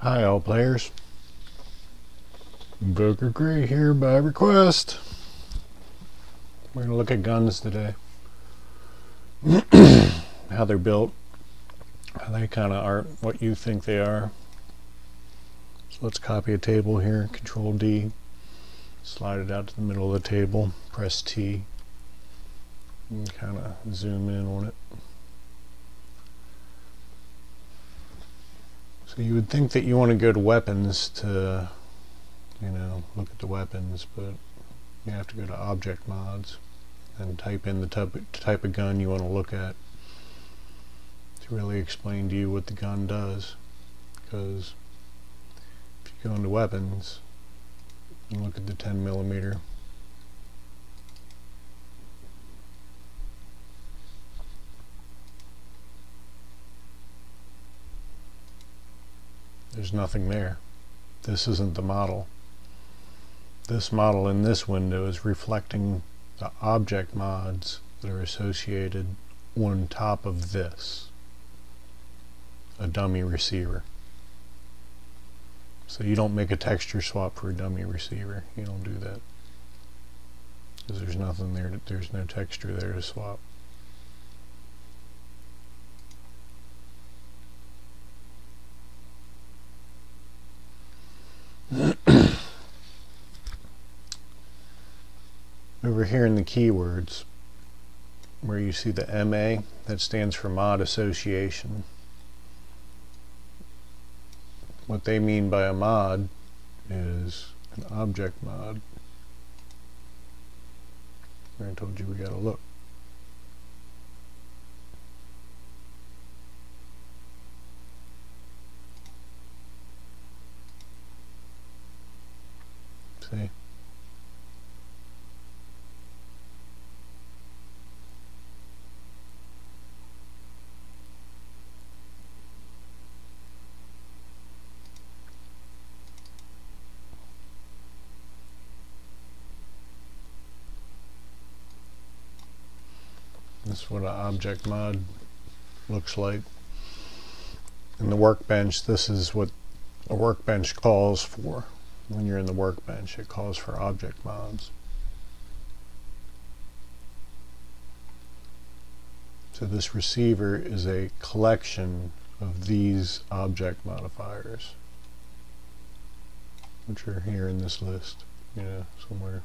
Hi all players, Booker Gray here by request. We're going to look at guns today. How they're built, how they kind of aren't what you think they are. So let's copy a table here, Control D, slide it out to the middle of the table, press T, and kind of zoom in on it. So you would think that you want to go to weapons to, look at the weapons, but you have to go to object mods and type in the type of gun you want to look at to really explain to you what the gun does. Because if you go into weapons and look at the 10mm, there's nothing there. This isn't the model. This model in this window is reflecting the object mods that are associated on top of this, a dummy receiver. So you don't make a texture swap for a dummy receiver. You don't do that, because there's nothing there. There's no texture there to swap. Over here in the keywords, where you see the MA, that stands for mod association. What they mean by a mod is an object mod. I told you we gotta look. See? This is what an object mod looks like. In the workbench, this is what a workbench calls for. When you're in the workbench, it calls for object mods. So this receiver is a collection of these object modifiers, which are here in this list, somewhere.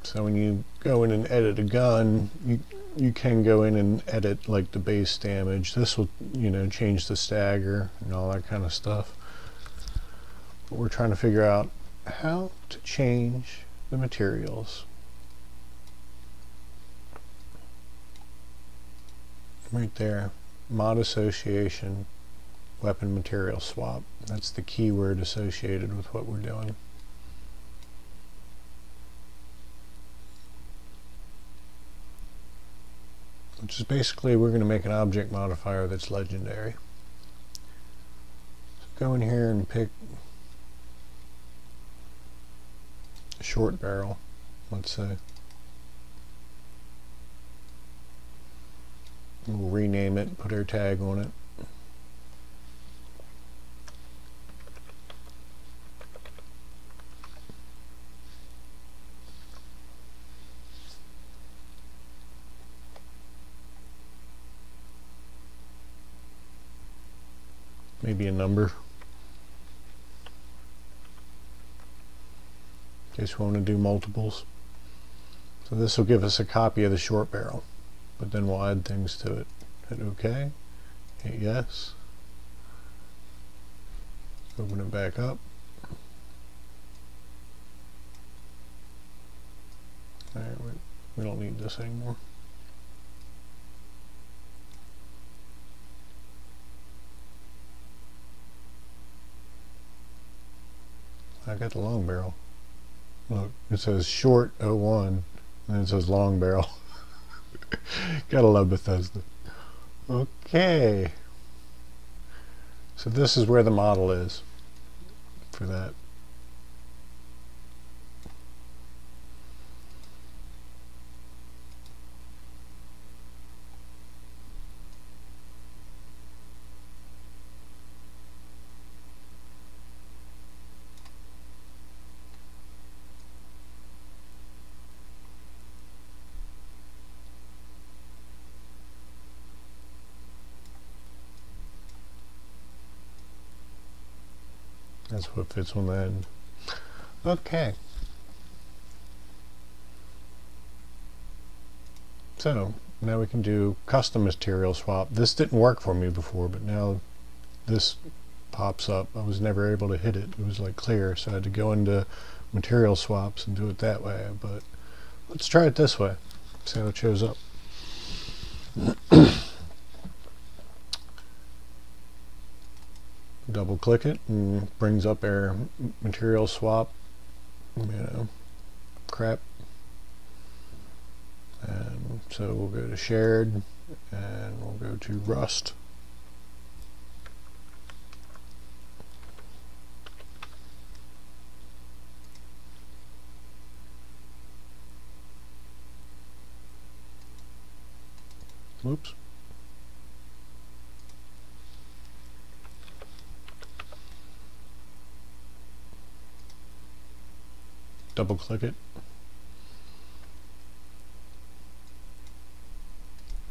So when you go in and edit a gun, you can go in and edit like the base damage. This will, change the stagger and all that kind of stuff. But we're trying to figure out how to change the materials. Right there, mod association, weapon material swap. That's the keyword associated with what we're doing. Which is basically, we're going to make an object modifier that's legendary. So go in here and pick a short barrel, let's say. We'll rename it, put our tag on it. Maybe a number, in case we want to do multiples. So this will give us a copy of the short barrel, but then we'll add things to it. Hit OK, hit yes, open it back up. Alright, we don't need this anymore. I got the long barrel. Look, it says short 01 and it says long barrel. Gotta love Bethesda. Okay. So this is where the model is for that. That's what fits on the end. Okay. So now we can do custom material swap. This didn't work for me before, but now this pops up. I was never able to hit it. It was like clear, so I had to go into material swaps and do it that way. But let's try it this way. See how it shows up. Double click it and brings up our material swap, crap. And so we'll go to shared and we'll go to Rust. Oops. Double click it.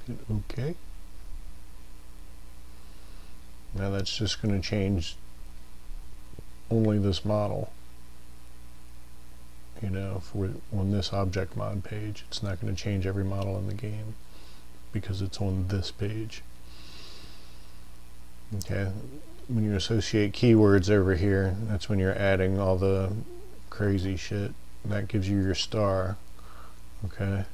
Hit OK. Now that's just going to change only this model. For on this object mod page, it's not going to change every model in the game because it's on this page. Okay, when you associate keywords over here, that's when you're adding all the crazy shit. And that gives you your star. Okay.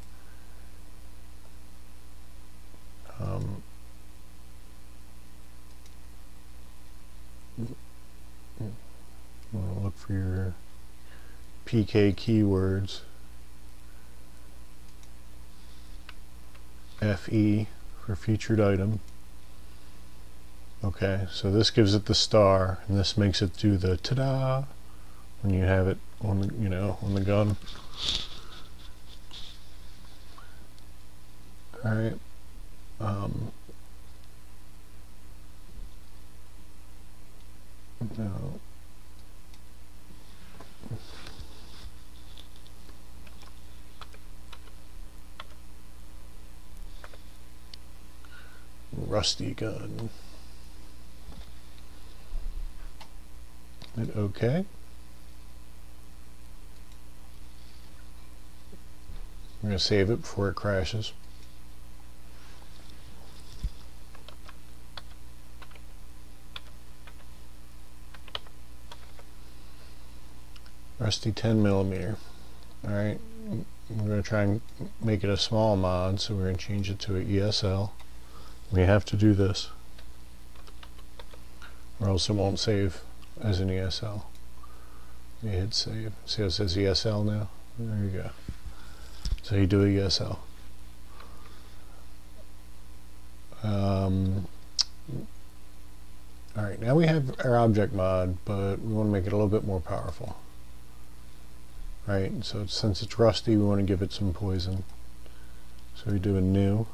Look for your PK keywords. FE for featured item. Okay, so this gives it the star, and this makes it do the ta-da when you have it on the on the gun. All right. No. Rusty gun. Hit OK. I'm going to save it before it crashes. Rusty 10mm. Alright, we're going to try and make it a small mod, so we're going to change it to an ESL. We have to do this, or else it won't save as an ESL. You hit save. See how it says ESL now? There you go. So you do a ESL. Alright, now we have our object mod, but we want to make it a little bit more powerful. Right, so since it's rusty, we want to give it some poison. So we do a new.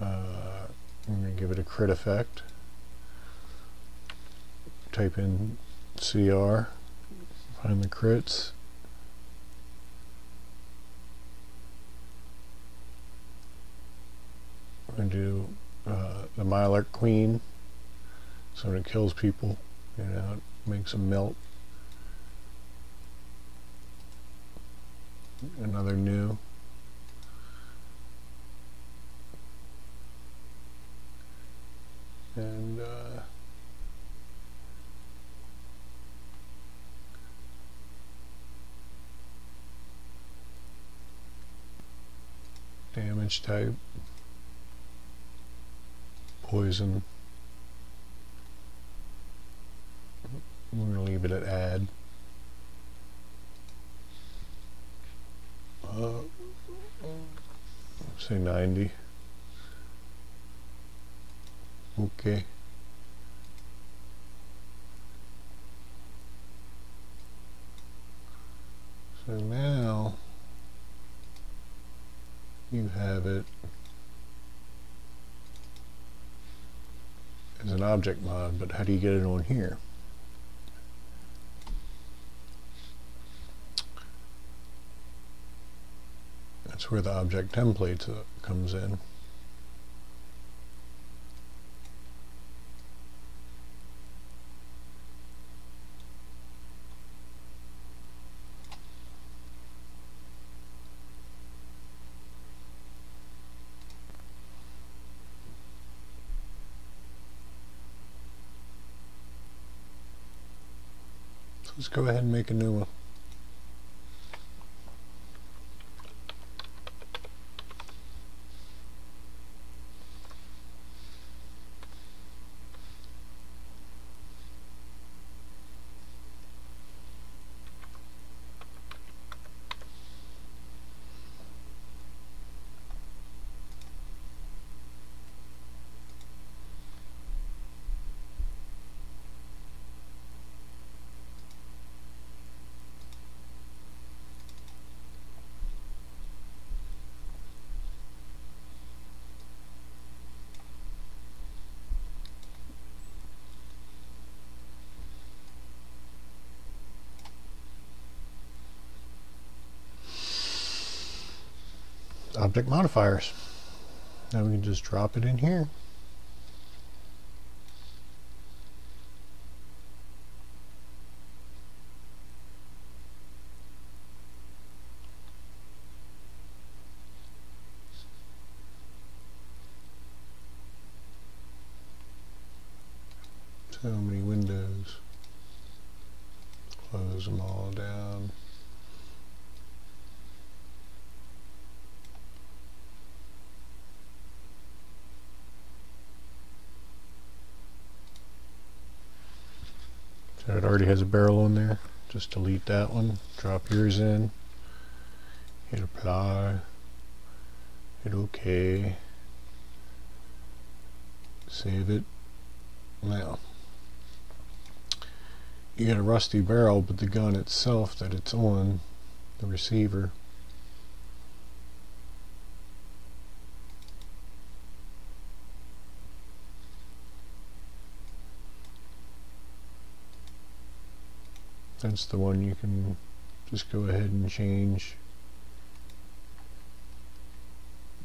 I'm going to give it a crit effect. Type in CR, find the crits. I'm going to do the Mylark Queen, so when it kills people, it makes them melt. Another new. And damage type, poison. We're going to leave it at add. Say 90. Okay. So now you have it as an object mod, but how do you get it on here? That's where the object templates comes in. So let's go ahead and make a new one. Object modifiers. Now we can just drop it in here. So many windows. Close them all down. So it already has a barrel on there. Just delete that one. Drop yours in. Hit apply. Hit OK. Save it. Now, you got a rusty barrel, but the gun itself that it's on, the receiver, that's the one you can just go ahead and change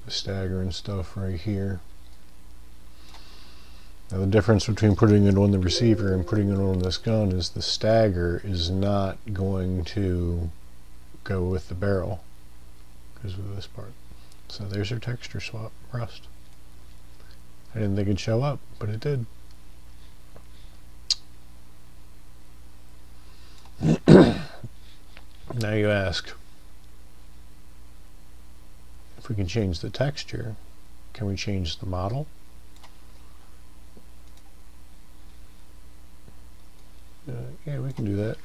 the stagger and stuff right here. Now the difference between putting it on the receiver and putting it on this gun is the stagger is not going to go with the barrel because of this part. So there's your texture swap rust. I didn't think it'd show up, but it did. Now you ask, if we can change the texture, can we change the model? Yeah, we can do that.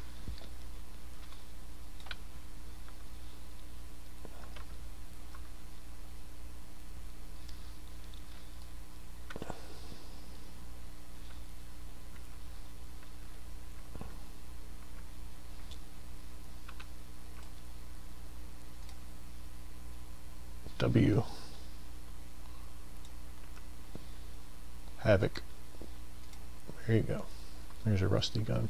W. Havoc. There you go. There's a rusty gun.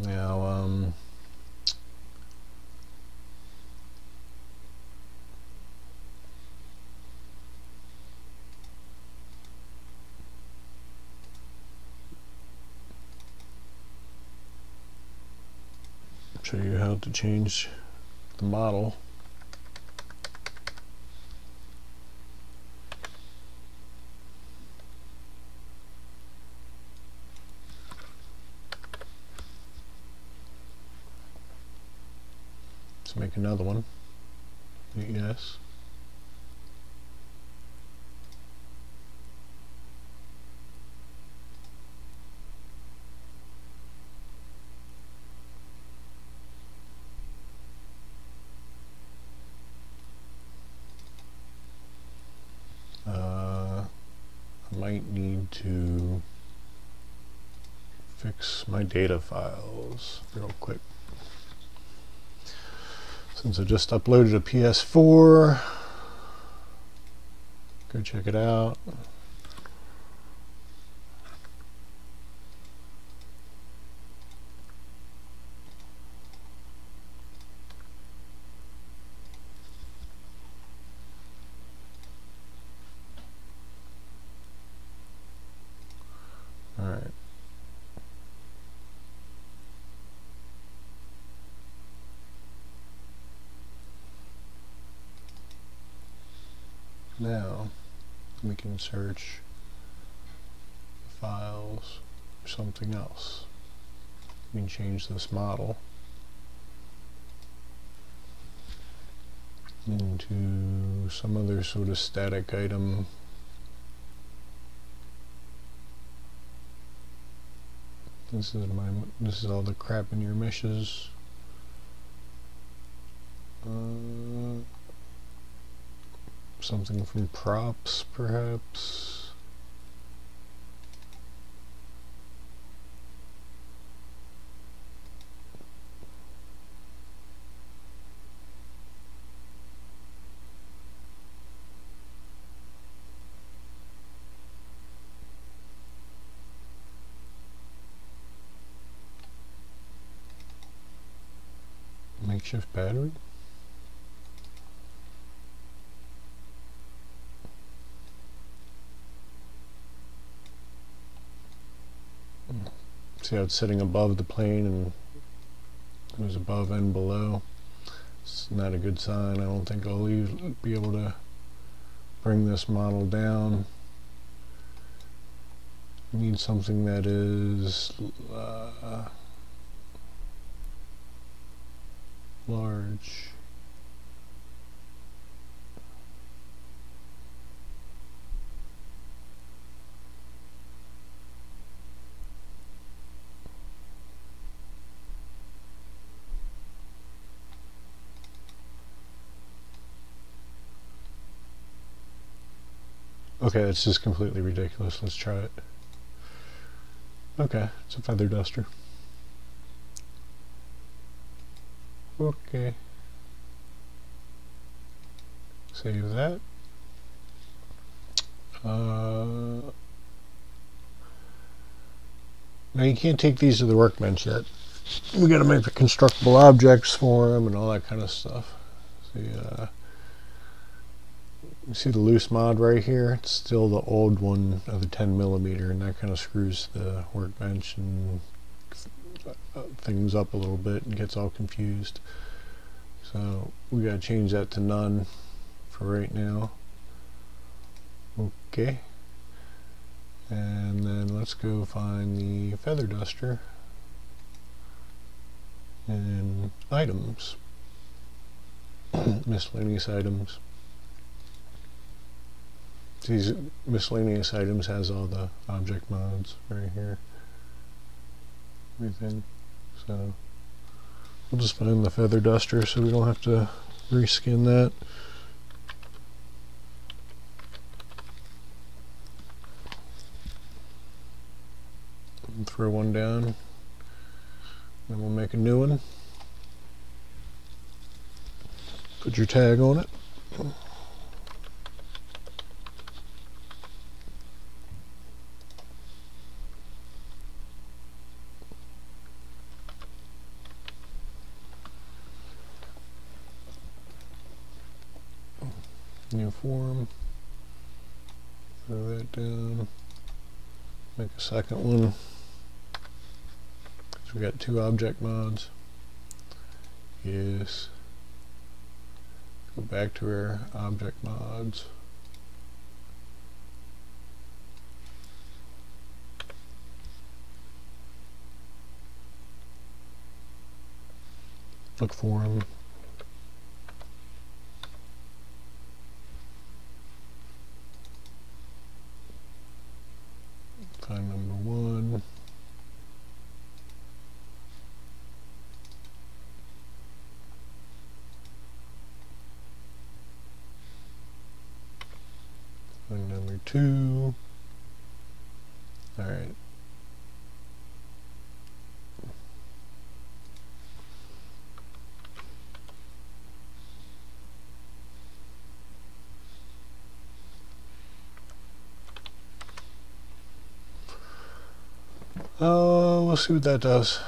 Now, show you how to change the model. Let's make another one. Yes. might need to fix my data files real quick. Since I just uploaded a PS4, go check it out. All right. Now we can search the files for something else. We can change this model into some other sort of static item. This is all the crap in your meshes. Something from props, perhaps. Makeshift battery. See how it's sitting above the plane and it was above and below. It's not a good sign. I don't think I'll be able to bring this model down. Need something that is large. Okay, that's just completely ridiculous. Let's try it. Okay, it's a feather duster. Okay. Save that. Now you can't take these to the workbench yet. We gotta make the constructible objects for them and all that kind of stuff. See, you see the loose mod right here? It's still the old one of the 10mm, and that kind of screws the workbench and things up a little bit and gets all confused. So we gotta change that to none for right now. Okay. And then let's go find the feather duster and items. Miscellaneous items. These miscellaneous items has all the object mods right here. Everything. So we'll just find the feather duster so we don't have to reskin that. And throw one down. Then we'll make a new one. Put your tag on it. New form, throw that down, make a second one, because we got two object mods. Yes, go back to our object mods. Look for them. Find number one. Find number two. All right. We'll see what that does.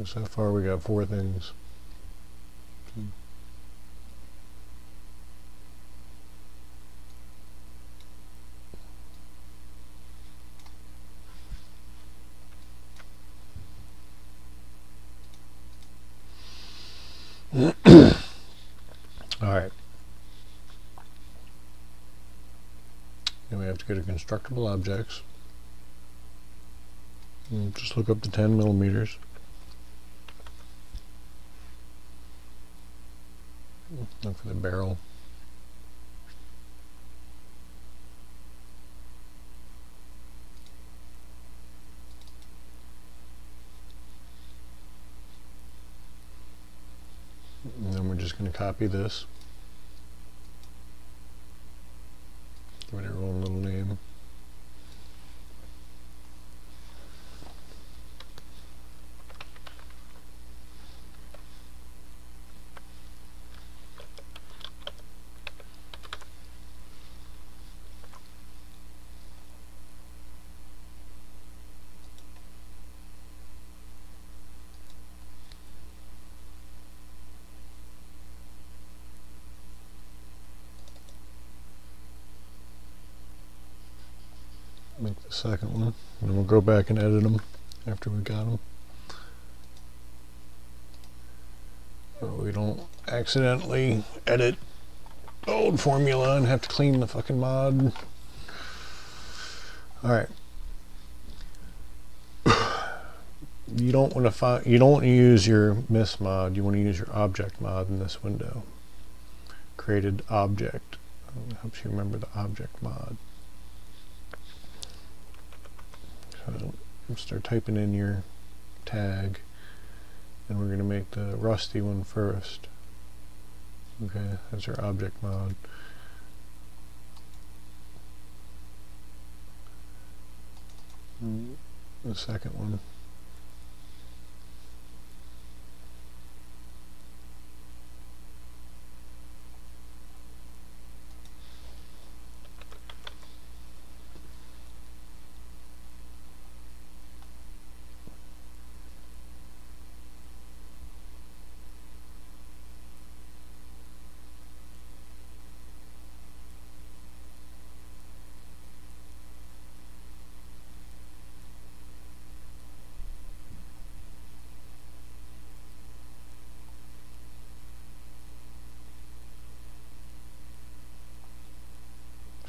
So far we got 4 things. All right. Then we have to go to constructible objects. And just look up the 10 millimeters. Look for the barrel. And then we're just going to copy this. Give it our own little name. Make the second one, and then we'll go back and edit them after we got them. So we don't accidentally edit old formula and have to clean the fucking mod. Alright. You don't want to use your miss mod, you want to use your object mod in this window. Created object. Helps you remember the object mod. So start typing in your tag, and we're going to make the rusty one first. Okay, that's our object mod. The second one.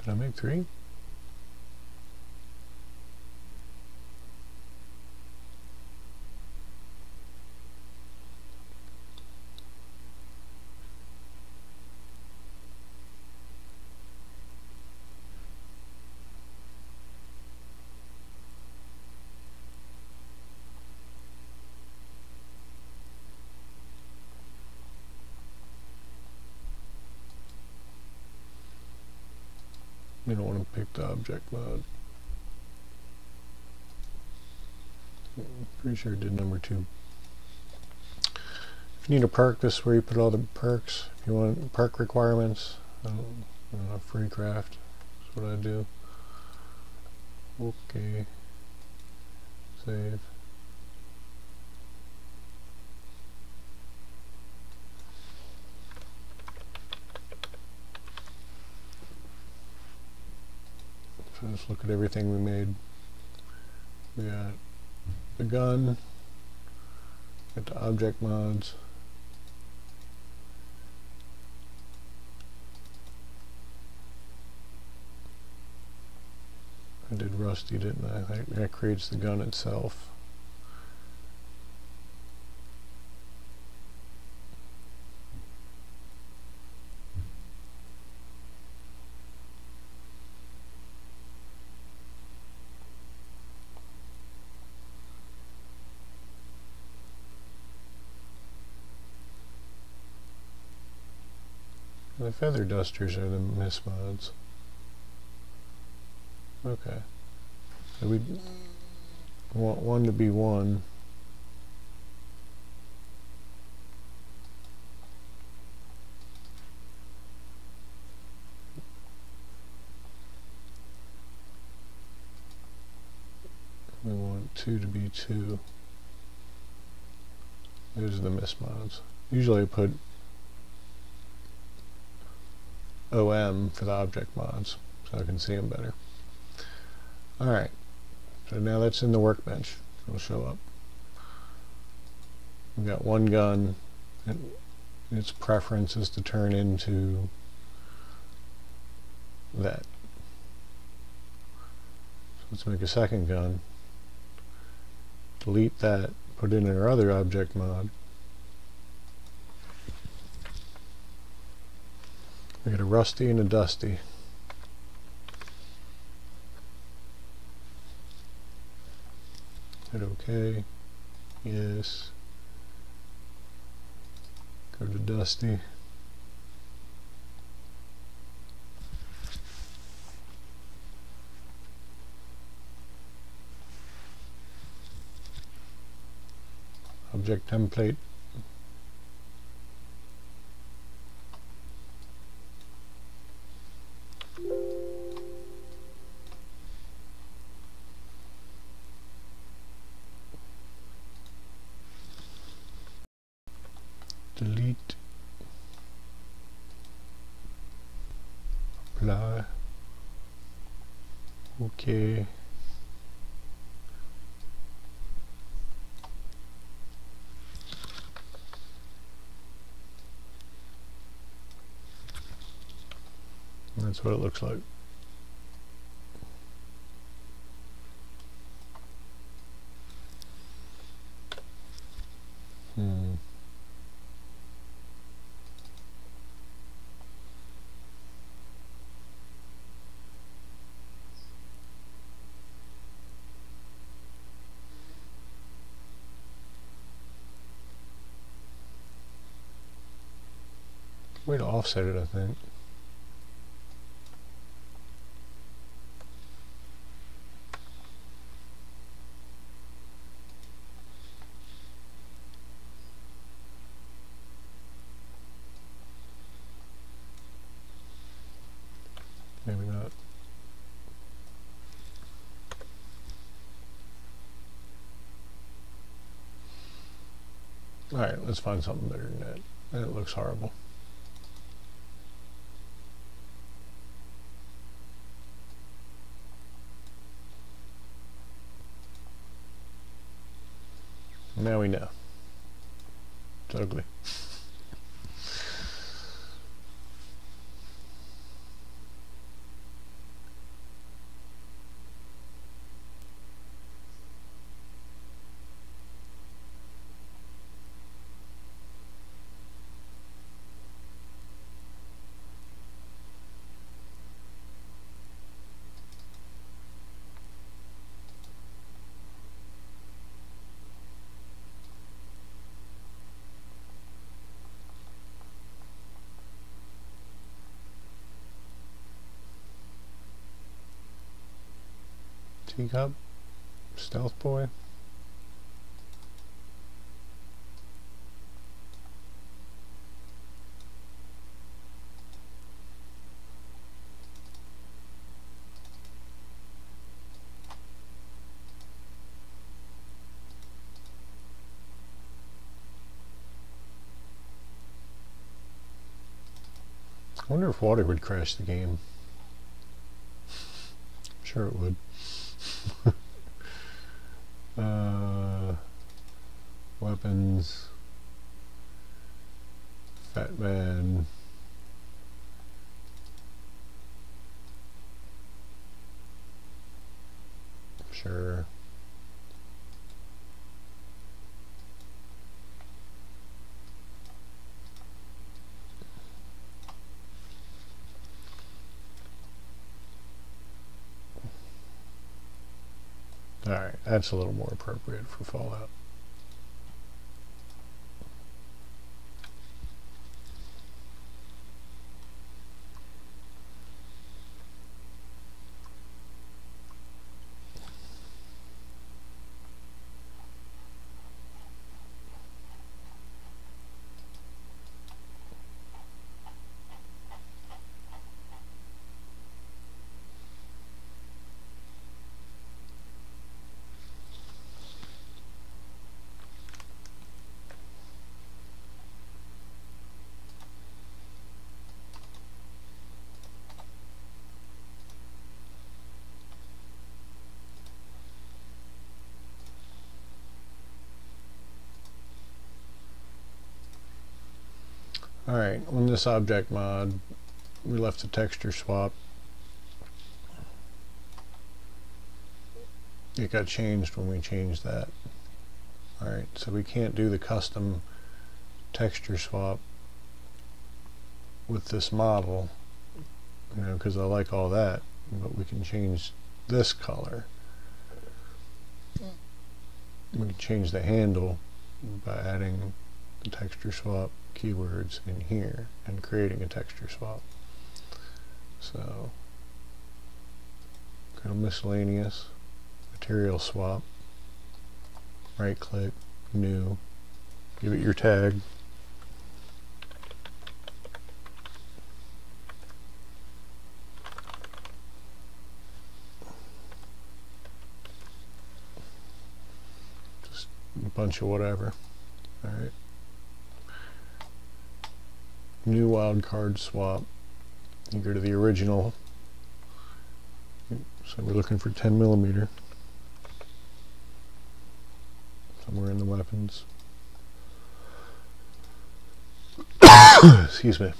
Did I make 3? You don't want to pick the object mod. Pretty sure I did number 2. If you need a perk, this is where you put all the perks. If you want perk requirements, free craft. That's what I do. Okay. Save. So let's look at everything we made. We got the gun, got the object mods, rusty, didn't I? That creates the gun itself. The feather dusters are the mismods. Okay. So we want one to be one. We want two to be two. Those are the mismods. Usually I put OM for the object mods so I can see them better. Alright, so now that's in the workbench. It'll show up. We've got one gun, and its preference is to turn into that. So let's make a second gun. Delete that, put in our other object mod. We got a rusty and a dusty. Hit OK. Yes. Go to dusty. Object template. Delete. Apply. Okay. That's what it looks like. Way to offset it, I think. Maybe not. Alright, let's find something better than that. That looks horrible. Now we know. It's ugly. Teacup? Stealth boy? I wonder if water would crash the game. I'm sure it would. Weapons. Fat man. Sure. Alright, that's a little more appropriate for Fallout. Alright, on this object mod, we left the texture swap. It got changed when we changed that. Alright, so we can't do the custom texture swap with this model, you know, because I like all that, but we can change this color. We can change the handle by adding the texture swap keywords in here and creating a texture swap. So go to miscellaneous, material swap, right click, new, give it your tag. Just a bunch of whatever. Alright. New wildcard swap. You go to the original. So we're looking for 10mm. Somewhere in the weapons. Excuse me.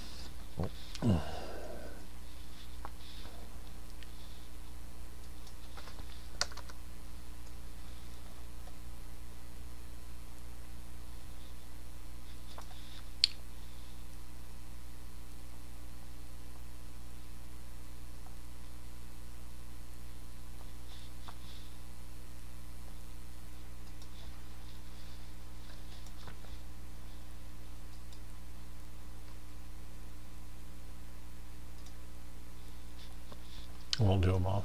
I won't do them all.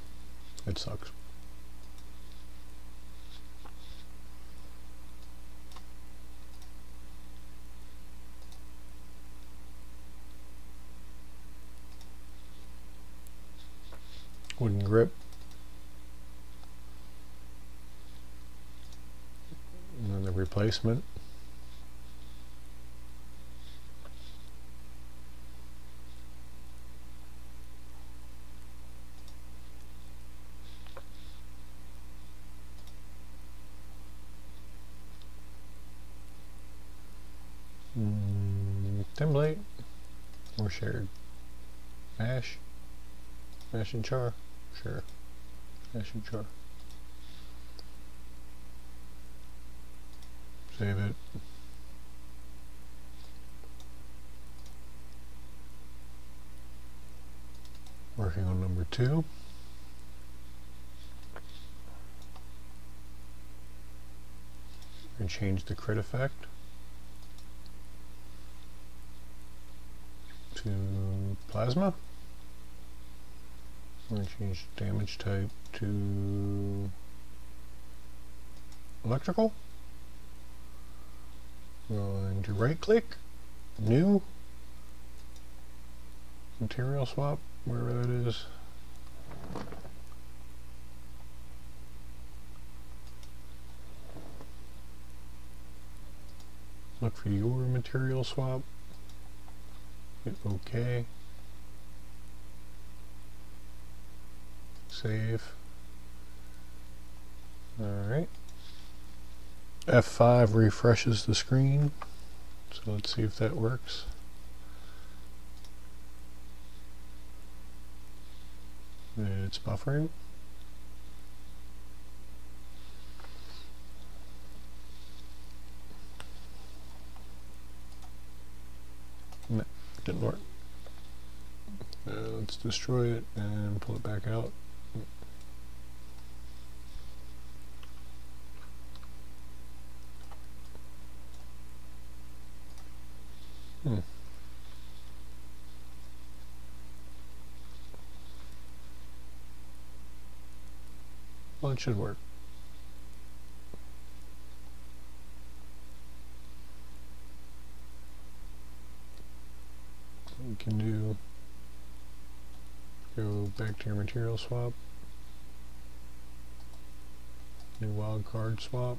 It sucks. Wooden grip. And then the replacement. Template or shared. Mash and char. Sure. Mash and char. Save it. Working on number 2. And change the crit effect to plasma. We're going to change damage type to electrical. Going to right click, new, material swap, wherever that is. Look for your material swap. Hit OK. Save. Alright. F5 refreshes the screen. So let's see if that works. It's buffering. Didn't work. Let's destroy it and pull it back out. Well, it should work. You can go back to your material swap, new wildcard swap,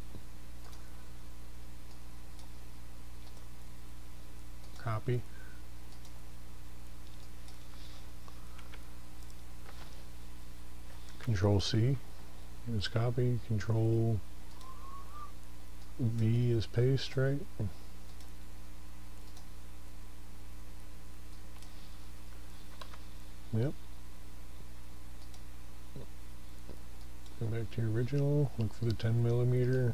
copy, Control C is copy, Control V is paste, right? Yep. Go back to your original, look for the 10mm.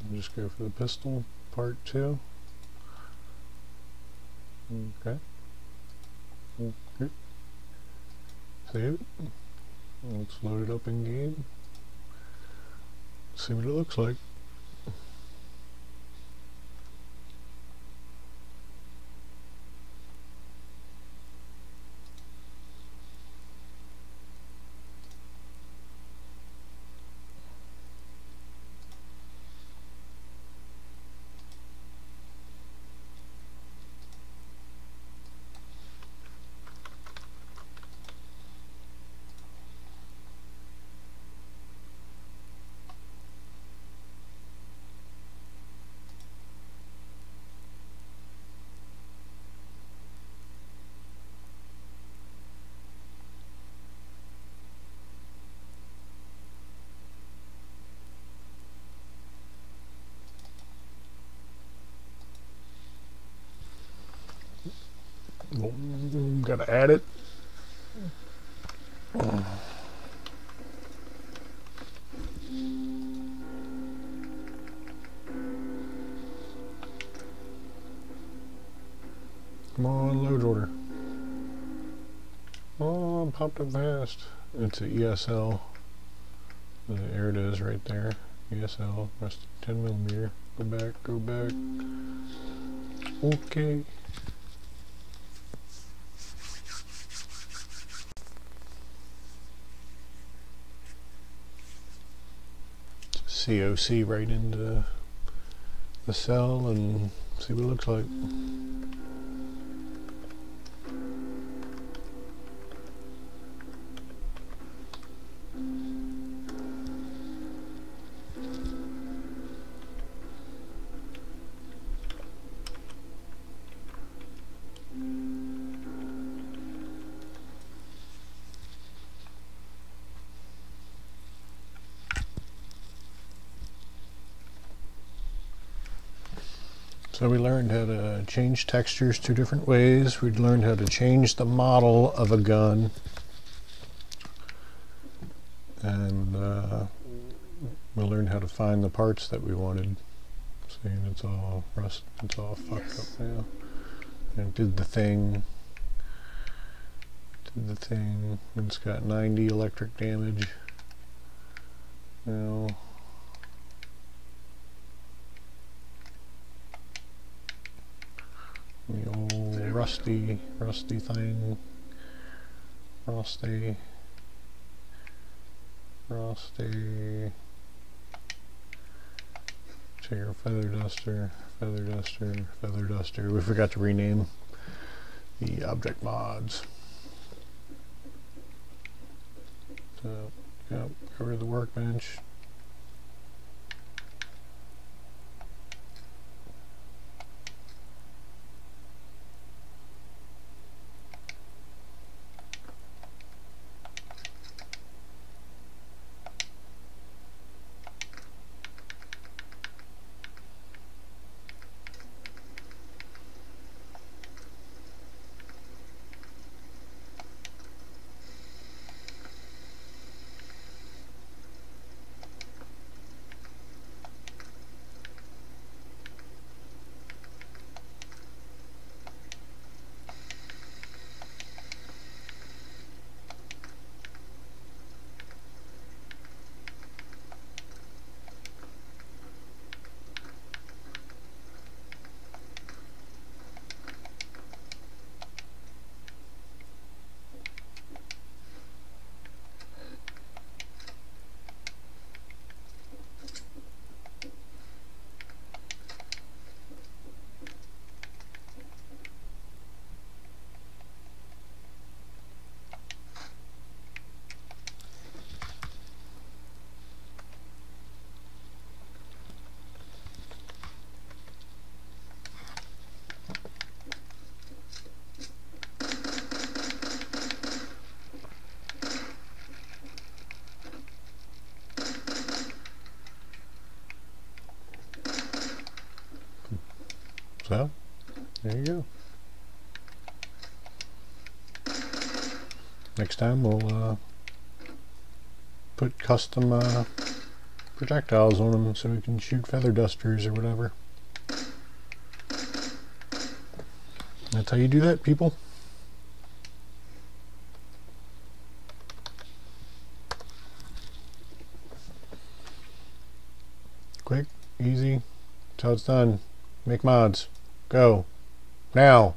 And just go for the pistol, part 2. Okay. Okay. Save it. Let's load it up in game. See what it looks like. Gotta add it. Come on, load order. Oh, it popped up fast. It's a ESL. There it is right there. ESL, rest 10mm. Go back, go back. Okay. COC right into the cell and see what it looks like. So we learned how to change textures 2 different ways. We learned how to change the model of a gun. And we learned how to find the parts that we wanted. Seeing it's all it's all fucked up now. And it did the thing. It's got 90 electric damage. Now the old rusty thing. Rusty. Check your feather duster. We forgot to rename the object mods. So, yep, go to the workbench. So, there you go. Next time we'll put custom projectiles on them so we can shoot feather dusters or whatever. That's how you do that, people. Quick, easy. That's how it's done. Make mods. Go. Now.